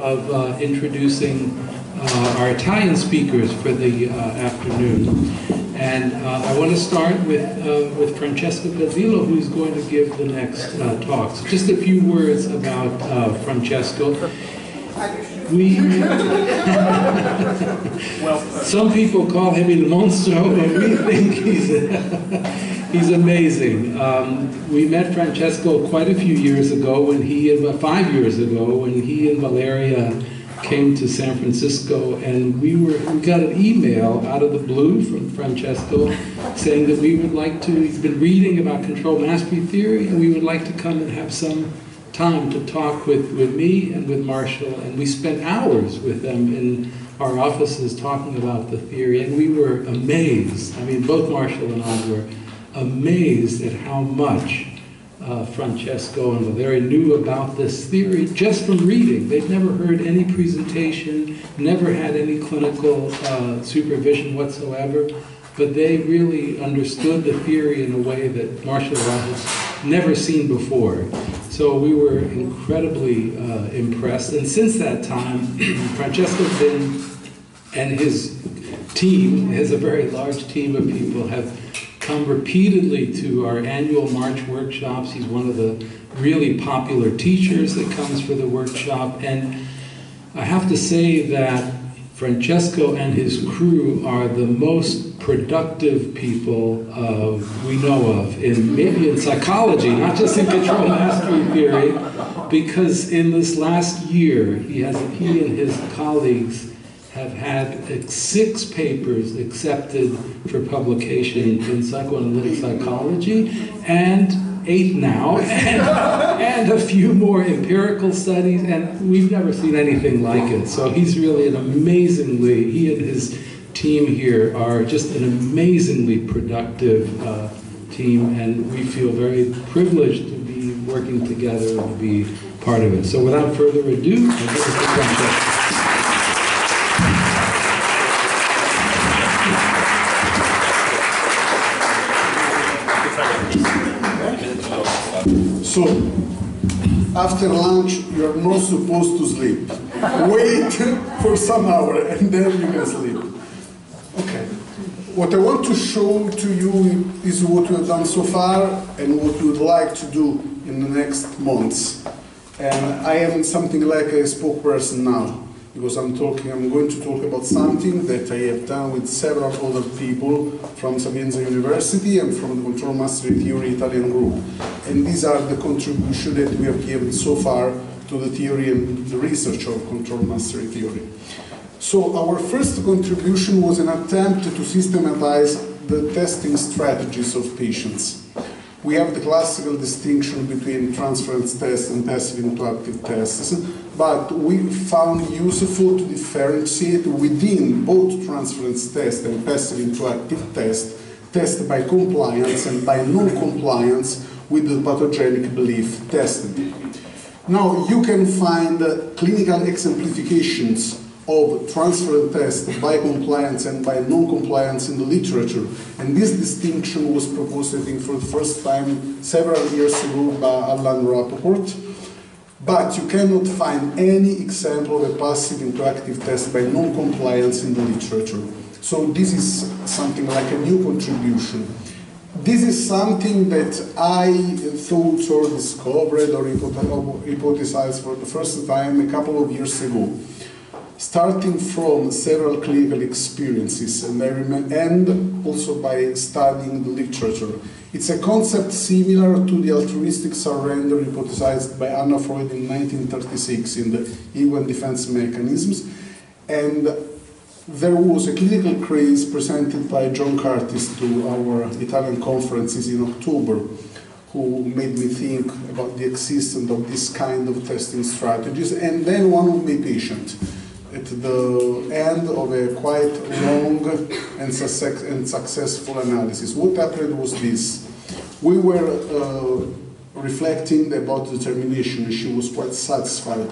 of introducing our Italian speakers for the afternoon. And I want to start with Francesco Gazzillo, who's going to give the next talk. So just a few words about Francesco. Some people call him il monstro, but we think he's amazing. We met Francesco quite a few years ago, when he, about 5 years ago, when he and Valeria came to San Francisco, and we got an email out of the blue from Francesco saying that we would like to, he's been reading about control mastery theory, and we would like to come and have some time to talk with me and with Marshall, and we spent hours with them in our offices talking about the theory, and we were amazed. I mean, both Marshall and I were amazed at how much Francesco and Valeria knew about this theory just from reading. They'd never heard any presentation, never had any clinical supervision whatsoever, but they really understood the theory in a way that Marshall and I had never seen before. So we were incredibly impressed. And since that time, Francesco's been, and his team, has a very large team of people, have come repeatedly to our annual March workshops. He's one of the really popular teachers that comes for the workshop. And I have to say that Francesco and his crew are the most productive people we know of, maybe in psychology, not just in control mastery theory, because in this last year, he and his colleagues have had 6 papers accepted for publication in psychoanalytic psychology, and 8 now, and a few more empirical studies, and we've never seen anything like it. So he's really he and his team here are just an amazingly productive team, and we feel very privileged to be working together and to be part of it. So without further ado, I'll give it to Francesco. So, after lunch, you are not supposed to sleep. Wait for some hour and then you can sleep. Okay. What I want to show to you is what we have done so far and what we would like to do in the next months. And I am something like a spokesperson now, because I'm going to talk about something that I have done with several other people from Sapienza University and from the Control Mastery Theory Italian group. And these are the contributions that we have given so far to the theory and the research of control mastery theory. So our first contribution was an attempt to systematize the testing strategies of patients. We have the classical distinction between transference tests and passive into active tests, but we found useful to differentiate within both transference test and passive into active test by compliance and by non-compliance with the pathogenic belief tested. Now you can find clinical exemplifications of transfer test by compliance and by non-compliance in the literature, and this distinction was proposed, I think, for the first time several years ago by Alan Rappaport, but you cannot find any example of a passive into active test by non-compliance in the literature. So this is something like a new contribution. This is something that I thought or discovered or hypothesized for the first time a couple of years ago, starting from several clinical experiences, and also by studying the literature. It's a concept similar to the altruistic surrender hypothesized by Anna Freud in 1936 in the Ego and Defense Mechanisms, and there was a clinical case presented by John Curtis to our Italian conferences in October, who made me think about the existence of this kind of testing strategies, and then one of my patients, at the end of a quite long and successful analysis. What happened was this. We were reflecting about determination, and she was quite satisfied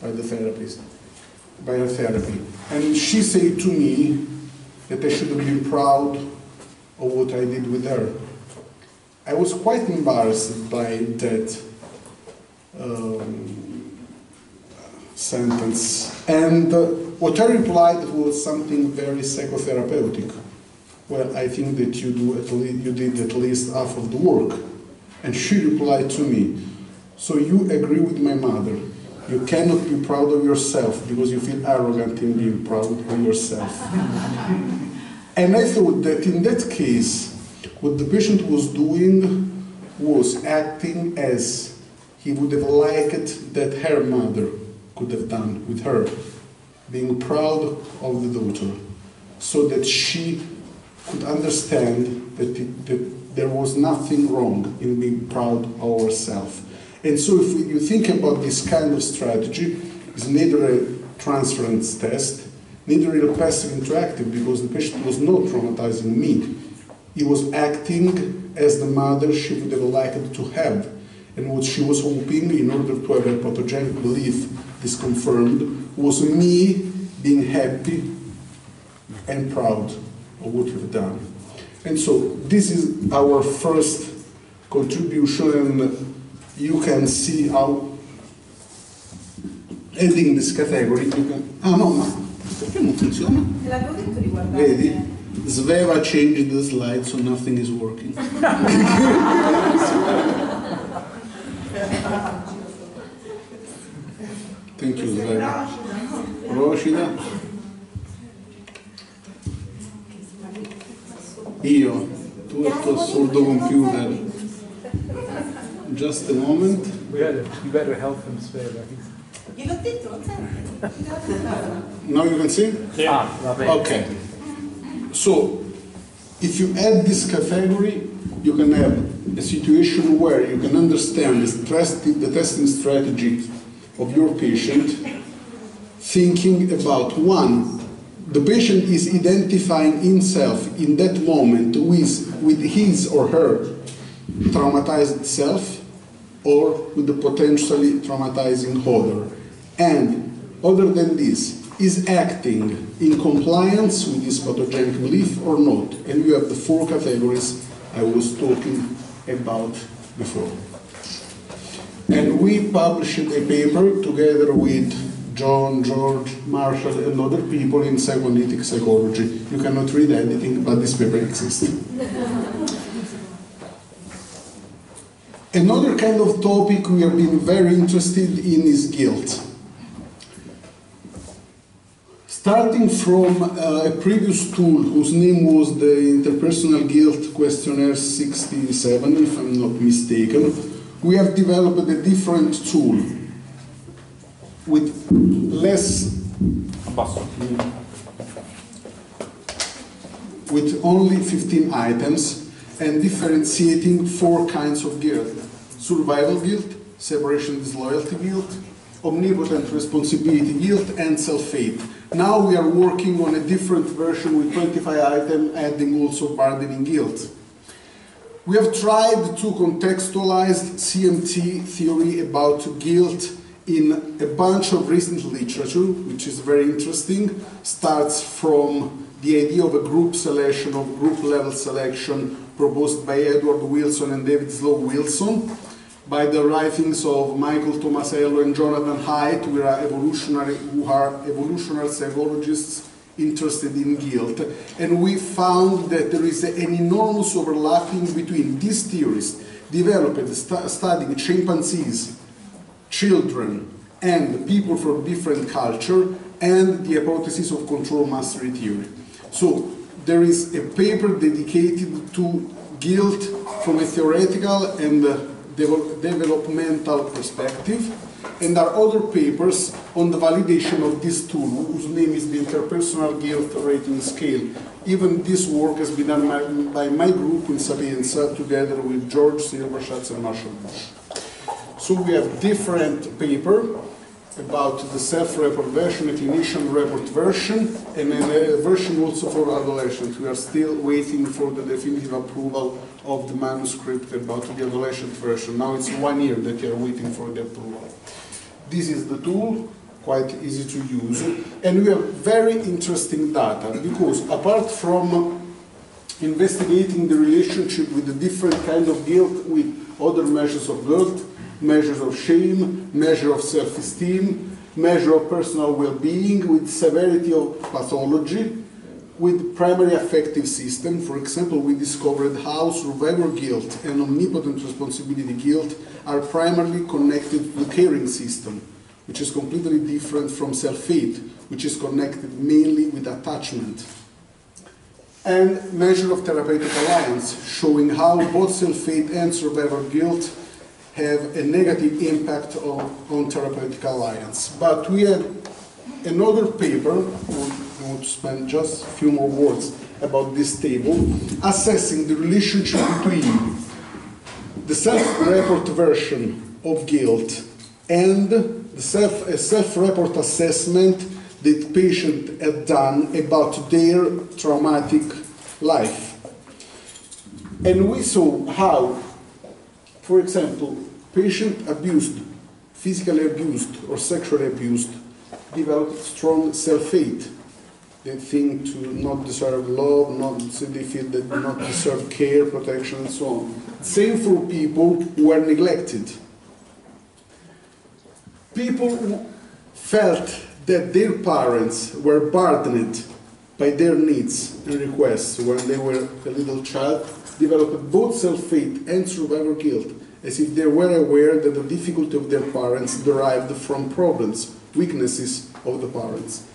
by the therapist, by her therapy. And she said to me that I should have been proud of what I did with her. I was quite embarrassed by that sentence. And what I replied was something very psychotherapeutic. Well, I think that you did at least half of the work. And she replied to me, so you agree with my mother. You cannot be proud of yourself because you feel arrogant in being proud of yourself. And I thought that in that case, what the patient was doing was acting as he would have liked that her mother could have done with her, being proud of the daughter, so that she could understand that there was nothing wrong in being proud of herself. And so if you think about this kind of strategy, it's neither a transference test, neither a passive interactive, because the patient was not traumatizing me. He was acting as the mother she would have liked to have. And what she was hoping, in order to have a pathogenic belief disconfirmed, was me being happy and proud of what we've done. And so this is our first contribution, and you can see how adding this category, you can... Ah no, ma perché non funziona? Vedi? Sveva changed the slide, so nothing is working. Thank you, Sveva. Procida. Io, tutto sul computer. Just a moment. You better help him, Sveva. Now you can see? Yeah. Okay. So, if you add this category, you can have a situation where you can understand the testing strategy of your patient, thinking about, one, the patient is identifying himself in that moment with his or her traumatized self or with the potentially traumatizing other. And other than this, is acting in compliance with this pathogenic belief or not? And you have the four categories I was talking about before. And we published a paper together with John, George, Marshall, and other people in psychoanalytic psychology. You cannot read anything, but this paper exists. Another kind of topic we have been very interested in is guilt. Starting from a previous tool whose name was the Interpersonal Guilt Questionnaire 67, if I'm not mistaken, we have developed a different tool with with only 15 items and differentiating 4 kinds of guilt: survival guilt, separation disloyalty guilt, omnipotent responsibility guilt, and self-hate. Now we are working on a different version with 25 items, adding also bargaining guilt. We have tried to contextualize CMT theory about guilt in a bunch of recent literature, which is very interesting. Starts from the idea of a group selection, of group level selection, proposed by Edward Wilson and David Slow Wilson, by the writings of Michael Tomasello and Jonathan Haidt, who are evolutionary psychologists interested in guilt. And we found that there is an enormous overlapping between these theories developed studying chimpanzees, children, and people from different culture, and the hypothesis of control mastery theory. So there is a paper dedicated to guilt from a theoretical and developmental perspective, and there are other papers on the validation of this tool, whose name is the Interpersonal Guilt Rating Scale. Even this work has been done by my group in Sapienza, together with George Silverschatz and Marshall Bush. So we have different paper about the self-report version, a clinician report version, and a version also for adolescents. We are still waiting for the definitive approval of the manuscript about the adolescent version. Now it's 1 year that we are waiting for the approval. This is the tool, quite easy to use, and we have very interesting data, because apart from investigating the relationship with the different kind of guilt with other measures of guilt, measures of shame, measure of self-esteem, measure of personal well-being, with severity of pathology, with primary affective system. For example, we discovered how survivor guilt and omnipotent responsibility guilt are primarily connected to the caring system, which is completely different from self-hate, which is connected mainly with attachment. And measure of therapeutic alliance, showing how both self-hate and survivor guilt have a negative impact on therapeutic alliance. But we had another paper, I want to spend just a few more words about this table, assessing the relationship between the self-report version of guilt and the self-report assessment that patient had done about their traumatic life. And we saw how, for example, patient abused, physically abused or sexually abused, developed strong self-hate. They think to not deserve love, so they feel that they not deserve care, protection, and so on. Same for people who are neglected. People who felt that their parents were burdened by their needs and requests when they were a little child developed both self-hate and survivor guilt, as if they were aware that the difficulty of their parents derived from problems, weaknesses of the parents.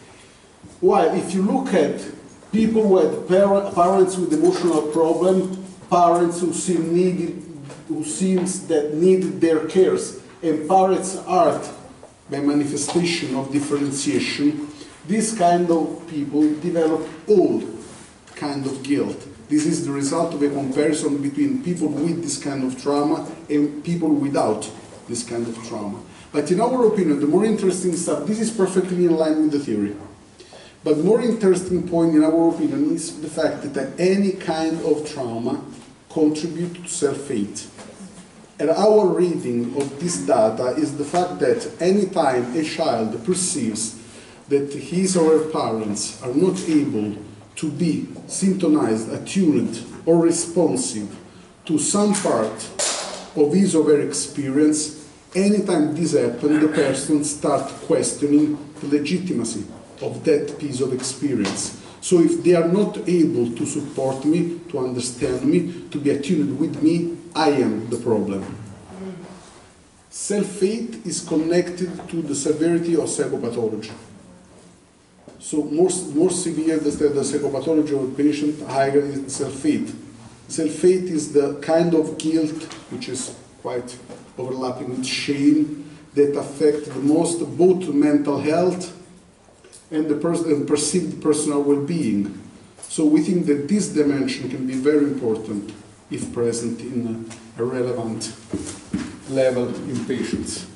While if you look at people who had parents with emotional problem, parents who seems that needed their cares, and parents art by manifestation of differentiation, this kind of people develop all kind of guilt. This is the result of a comparison between people with this kind of trauma and people without this kind of trauma. But in our opinion, the more interesting stuff, this is perfectly in line with the theory. But more interesting point in our opinion is the fact that any kind of trauma contributes to self-hate. And our reading of this data is the fact that any time a child perceives that his or her parents are not able to be synchronized, attuned, or responsive to some part of his or her experience, anytime this happens, the person starts questioning the legitimacy of that piece of experience. So if they are not able to support me, to understand me, to be attuned with me, I am the problem. Self-hate is connected to the severity of psychopathology. So more severe the psychopathology of a patient, higher is the self-hate. Self-hate is the kind of guilt which is quite overlapping with shame that affect the most both mental health and the perceived personal well-being. So we think that this dimension can be very important if present in a relevant level in patients.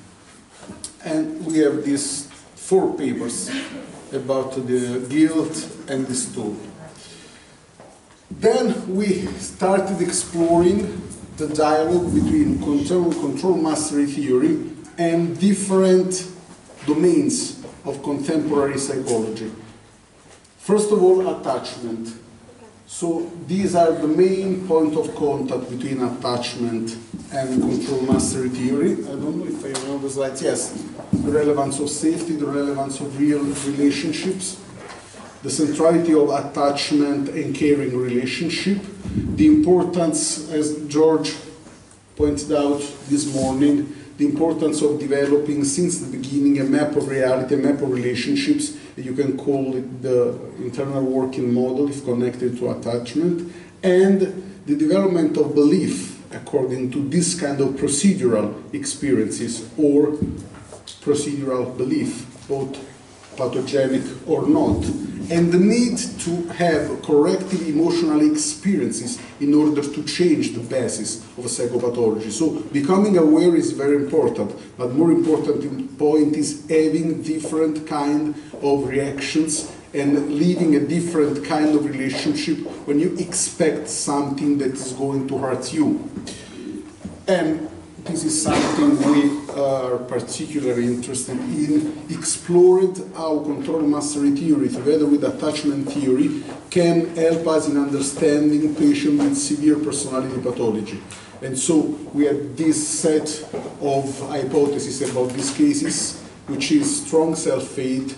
And we have these 4 papers about the guilt and the stool. Then we started exploring the dialogue between control mastery theory and different domains of contemporary psychology. First of all, attachment. So these are the main point of contact between attachment and control mastery theory. I don't know if I remember the slides. Yes, the relevance of safety, the relevance of real relationships, the centrality of attachment and caring relationship, the importance, as George pointed out this morning, the importance of developing since the beginning a map of reality, a map of relationships. You can call it the internal working model if connected to attachment, and the development of belief according to this kind of procedural experiences or procedural belief, both pathogenic or not, and the need to have corrective emotional experiences in order to change the basis of psychopathology. So becoming aware is very important, but more important point is having different kind of reactions and leading a different kind of relationship when you expect something that is going to hurt you. And this is something we are particularly interested in, explored how control mastery theory together with attachment theory can help us in understanding patients with severe personality pathology. And so we have this set of hypotheses about these cases, which is strong self-hate,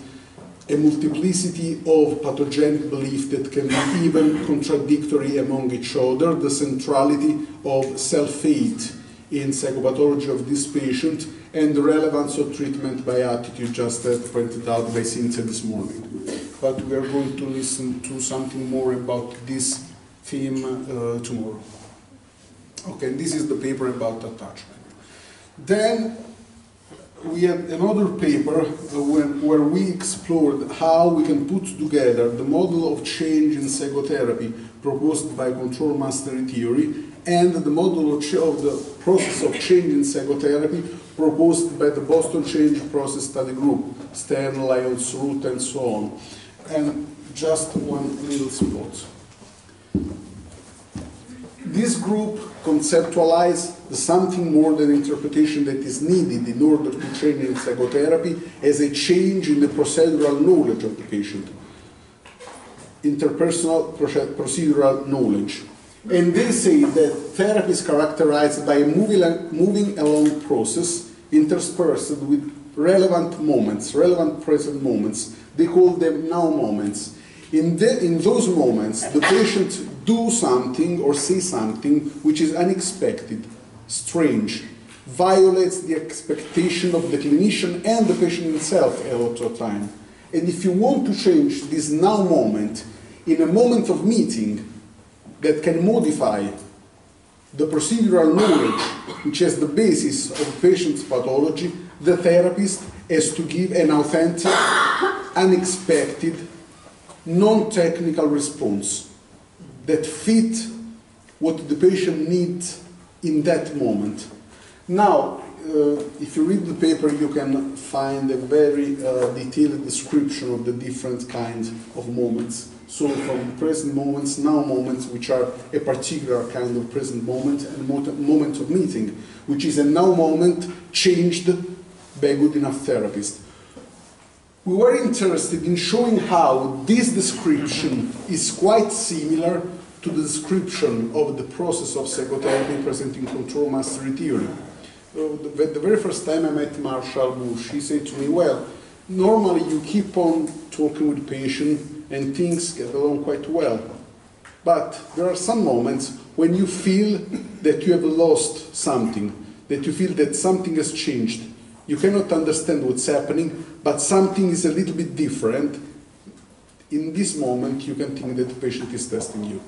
a multiplicity of pathogenic beliefs that can be even contradictory among each other, the centrality of self-hate in psychopathology of this patient, and the relevance of treatment by attitude, just as pointed out by Cynthia this morning. But we are going to listen to something more about this theme tomorrow. Okay, this is the paper about attachment. Then we had another paper where we explored how we can put together the model of change in psychotherapy proposed by control mastery theory and the model of the process of change in psychotherapy proposed by the Boston Change Process Study Group, Stern, Lyons, Root, and so on. And just one little spot. This group conceptualized the something more than interpretation that is needed in order to train in psychotherapy as a change in the procedural knowledge of the patient, interpersonal procedural knowledge. And they say that therapy is characterized by a moving along process interspersed with relevant moments, relevant present moments. They call them now moments. In those moments, the patient do something or say something which is unexpected, strange, violates the expectation of the clinician and the patient himself a lot of time. And if you want to change this now moment in a moment of meeting that can modify the procedural knowledge which has the basis of the patient's pathology, the therapist has to give an authentic, unexpected, non-technical response that fit what the patient needs in that moment. Now, if you read the paper, you can find a very detailed description of the different kinds of moments. So from present moments, now moments, which are a particular kind of present moment, and moment of meeting, which is a now moment changed by a good enough therapist. We were interested in showing how this description is quite similar to the description of the process of psychotherapy present in control mastery theory. The very first time I met Marshall Bush, he said to me, well, normally you keep on talking with the patient and things get along quite well. But there are some moments when you feel that you have lost something, that you feel that something has changed. You cannot understand what's happening, but something is a little bit different. In this moment, you can think that the patient is testing you.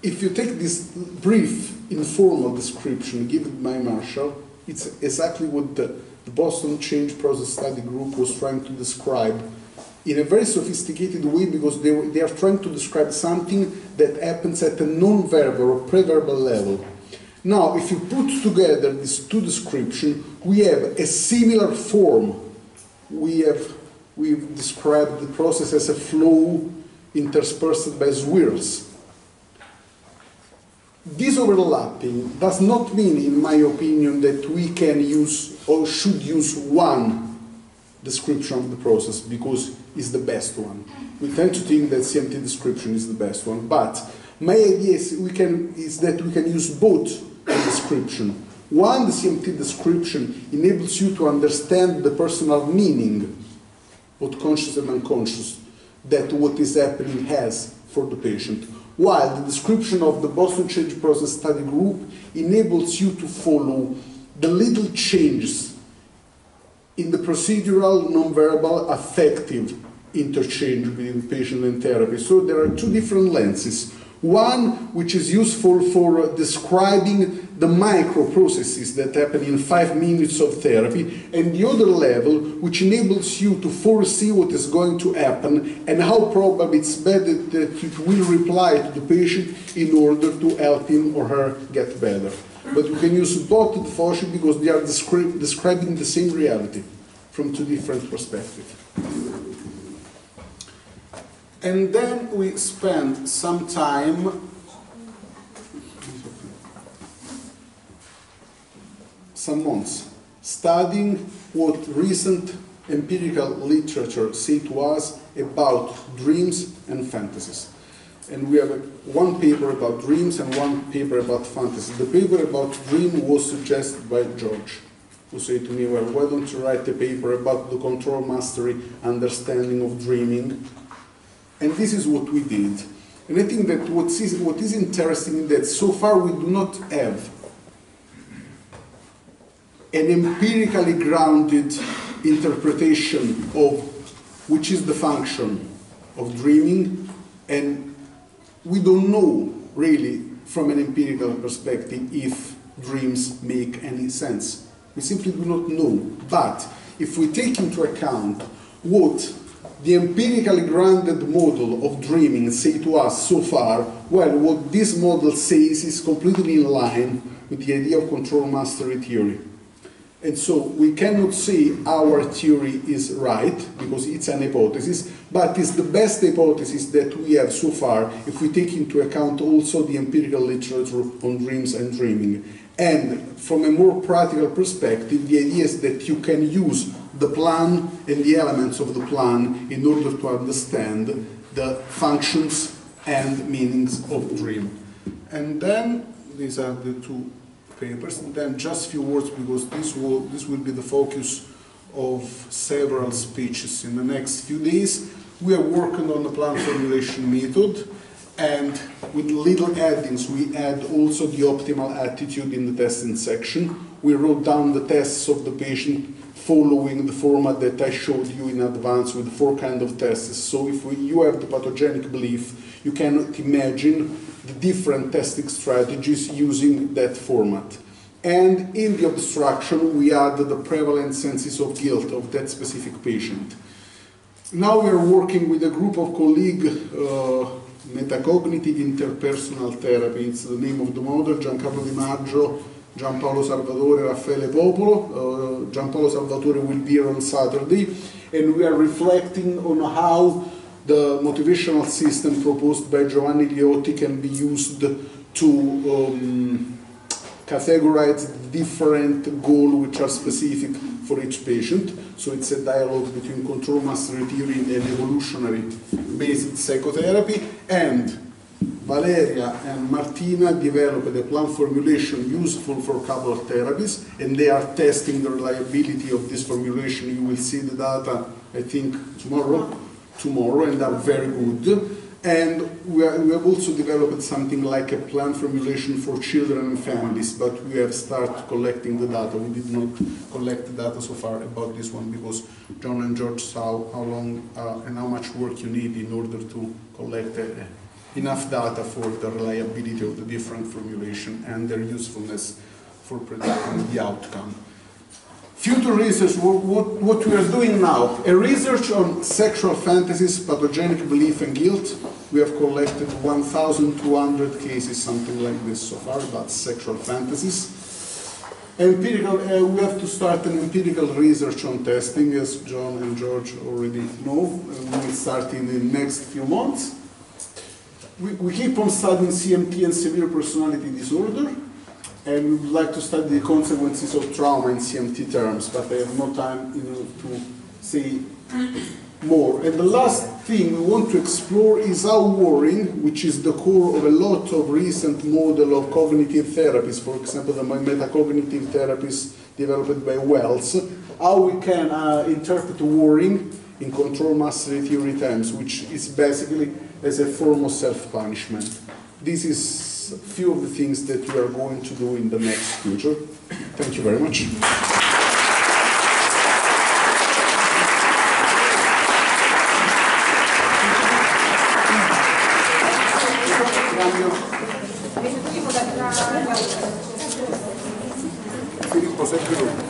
If you take this brief, informal description given by Marshall, it's exactly what the Boston Change Process Study Group was trying to describe in a very sophisticated way, because they are trying to describe something that happens at a non-verbal or pre-verbal level. Now, if you put together these two descriptions, we have a similar form. We've described the process as a flow interspersed by swirls. This overlapping does not mean, in my opinion, that we can use or should use one description of the process because it's the best one. We tend to think that CMT description is the best one, but my idea is that we can use both description. One, the CMT description enables you to understand the personal meaning, both conscious and unconscious, that what is happening has for the patient. While the description of the Boston Change Process Study Group enables you to follow the little changes in the procedural, non-verbal, affective interchange between patient and therapy. So there are two different lenses. One which is useful for describing the micro processes that happen in 5 minutes of therapy, and the other level which enables you to foresee what is going to happen and how probably it's better that you will reply to the patient in order to help him or her get better. But we can use both the function because they are describing the same reality from two different perspectives. And then we spend some time, some months, studying what recent empirical literature say to us about dreams and fantasies. And we have one paper about dreams and one paper about fantasies. The paper about dream was suggested by George. who say to me, well, why don't you write a paper about the control mastery understanding of dreaming? And this is what we did. And I think that what is interesting is that so far we do not have an empirically grounded interpretation of which is the function of dreaming, and we don't know really from an empirical perspective if dreams make any sense. We simply do not know. But if we take into account what the empirically grounded model of dreaming say to us so far, well, what this model says is completely in line with the idea of control mastery theory. And so we cannot say our theory is right, because it's an hypothesis, but it's the best hypothesis that we have so far if we take into account also the empirical literature on dreams and dreaming. And from a more practical perspective, the idea is that you can use the plan and the elements of the plan in order to understand the functions and meanings of dream. And then these are the two papers, and then just a few words, because this will be the focus of several speeches in the next few days. We are working on the plan formulation method, and with little addings, we add also the optimal attitude in the testing section. We wrote down the tests of the patient following the format that I showed you in advance with 4 kinds of tests. So if you have the pathogenic belief, you cannot imagine the different testing strategies using that format. And in the obstruction, we add the prevalent senses of guilt of that specific patient. Now we are working with a group of colleagues, metacognitive interpersonal therapy, it's the name of the model, Giancarlo Di Maggio, Giampaolo Salvatore, Raffaele Popolo. Giampaolo Salvatore will be here on Saturday, and we are reflecting on how the motivational system proposed by Giovanni Liotti can be used to categorize different goals which are specific for each patient. So it's a dialogue between control mastery theory and evolutionary based psychotherapy. And Valeria and Martina developed a plan formulation useful for couple therapies, and they are testing the reliability of this formulation. You will see the data, I think, tomorrow, and are very good. And we have also developed something like a plan formulation for children and families, but we have started collecting the data. We did not collect the data so far about this one because John and George saw how long and how much work you need in order to collect enough data for the reliability of the different formulation and their usefulness for predicting the outcome. Future research, what we are doing now, a research on sexual fantasies, pathogenic belief and guilt. We have collected 1,200 cases, something like this so far, about sexual fantasies. Empirical, we have to start an empirical research on testing, as John and George already know. We will start in the next few months. We keep on studying CMT and severe personality disorder. And we would like to study the consequences of trauma in CMT terms, but I have no time to say more. And the last thing we want to explore is how worrying, which is the core of a lot of recent model of cognitive therapies, for example, the metacognitive therapies developed by Wells, how we can interpret worrying in control mastery theory terms, which is basically as a form of self-punishment. This is a few of the things that we are going to do in the next future. Thank you very much. Filippo, sei più